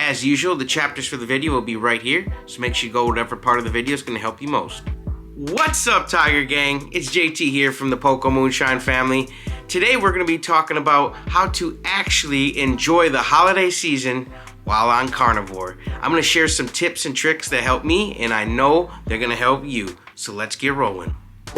As usual, the chapters for the video will be right here, so make sure you go whatever part of the video is going to help you most. What's up, Tiger Gang? It's JT here from the Poko Moonshine family. Today we're going to be talking about how to actually enjoy the holiday season while on carnivore. I'm going to share some tips and tricks that help me, and I know they're going to help you. So let's get rolling.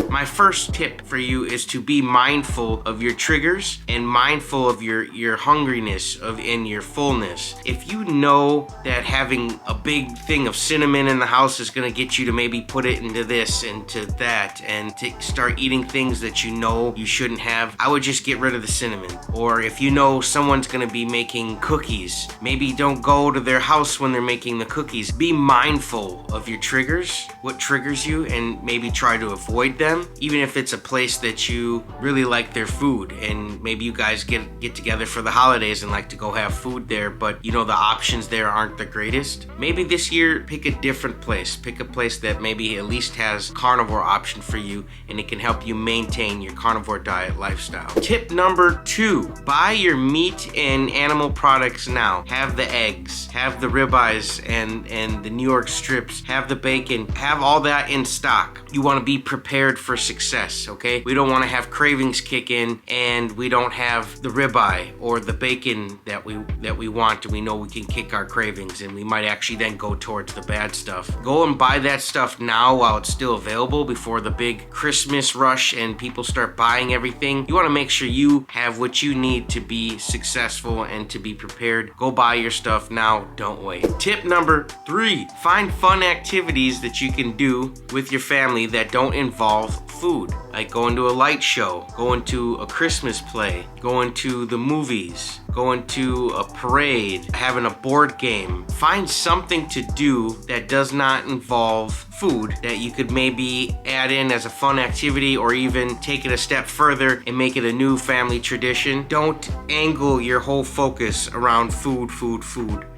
My first tip for you is to be mindful of your triggers and mindful of your hungriness and your fullness. If you know that having a big thing of cinnamon in the house is going to get you to maybe put it into this, into that, and to start eating things that you know you shouldn't have, I would just get rid of the cinnamon. Or if you know someone's going to be making cookies, maybe don't go to their house when they're making the cookies. Be mindful of your triggers, what triggers you, and maybe try to avoid them, even if it's a place that you really like their food and maybe you guys get together for the holidays and like to go have food there, but you know the options there aren't the greatest. Maybe this year pick a different place. Pick a place that maybe at least has carnivore option for you, and it can help you maintain your carnivore diet lifestyle. Tip number 2, buy your meat and animal products now. Have the eggs, have the ribeyes and the New York strips, have the bacon, have all that in stock. You want to be prepared for success, okay? We don't want to have cravings kick in and we don't have the ribeye or the bacon that we want, and we know we can kick our cravings and we might actually then go towards the bad stuff. Go and buy that stuff now while it's still available before the big Christmas rush and people start buying everything. You want to make sure you have what you need to be successful and to be prepared. Go buy your stuff now, don't wait. Tip number 3, find fun activities that you can do with your family that don't involve food, like going to a light show, going to a Christmas play, going to the movies, going to a parade, having a board game. Find something to do that does not involve food that you could maybe add in as a fun activity, or even take it a step further and make it a new family tradition. Don't angle your whole focus around food,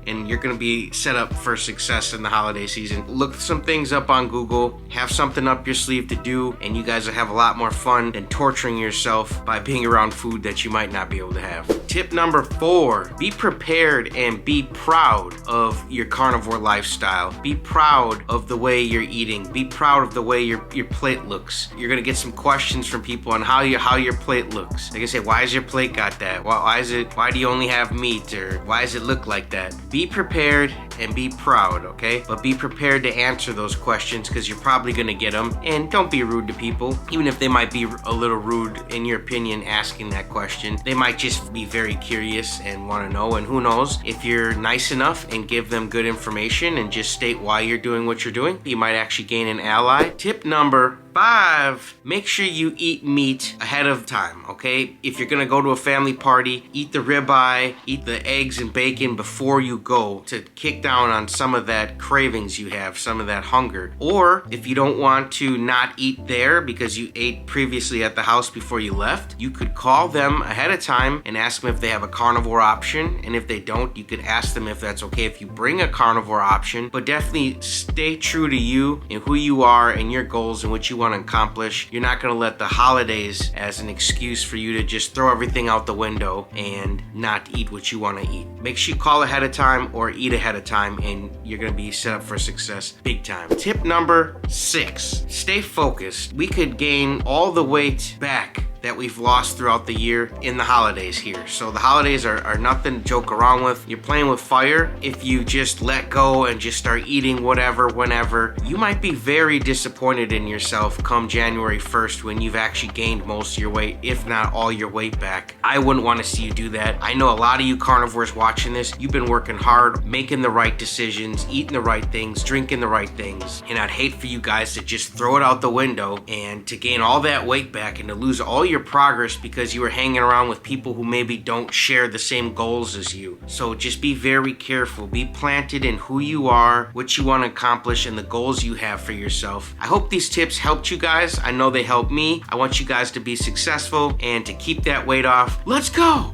and you're gonna be set up for success in the holiday season. Look some things up on Google, have something up your sleeve to do, and you guys will have a lot more fun than torturing yourself by being around food that you might not be able to have. Tip number 4, be prepared and be proud of your carnivore lifestyle. Be proud of the way you're eating. Be proud of the way your plate looks. You're gonna get some questions from people on how your plate looks. They're gonna say, why has your plate got that? Why do you only have meat? Or why does it look like that? Be prepared and be proud, okay? But be prepared to answer those questions, because you're probably gonna get them. And don't be rude to people, even if they might be a little rude in your opinion asking that question. They might just be very curious and want to know, and who knows, if you're nice enough and give them good information and just state why you're doing what you're doing, you might actually gain an ally. Tip number 5, make sure you eat meat ahead of time, okay? If you're gonna go to a family party, eat the ribeye, eat the eggs and bacon before you go, to kick down on some of that cravings you have, some of that hunger. Or if you don't want to not eat there because you ate previously at the house before you left, you could call them ahead of time and ask them if they have a carnivore option. And if they don't, you could ask them if that's okay if you bring a carnivore option. But definitely stay true to you and who you are and your goals and what you want to accomplish. You're not going to let the holidays as an excuse for you to just throw everything out the window and not eat what you want to eat. Make sure you call ahead of time or eat ahead of time, and you're going to be set up for success big time. Tip number 6, stay focused. We could gain all the weight back that we've lost throughout the year in the holidays here. So the holidays are nothing to joke around with. You're playing with fire. If you just let go and just start eating whatever, whenever, you might be very disappointed in yourself come January 1st when you've actually gained most of your weight, if not all your weight back. I wouldn't want to see you do that. I know a lot of you carnivores watching this, you've been working hard, making the right decisions, eating the right things, drinking the right things, and I'd hate for you guys to just throw it out the window and to gain all that weight back and to lose all your progress because you were hanging around with people who maybe don't share the same goals as you. So just be very careful. Be planted in who you are, what you want to accomplish, and the goals you have for yourself. I hope these tips helped you guys. I know they helped me. I want you guys to be successful and to keep that weight off. Let's go!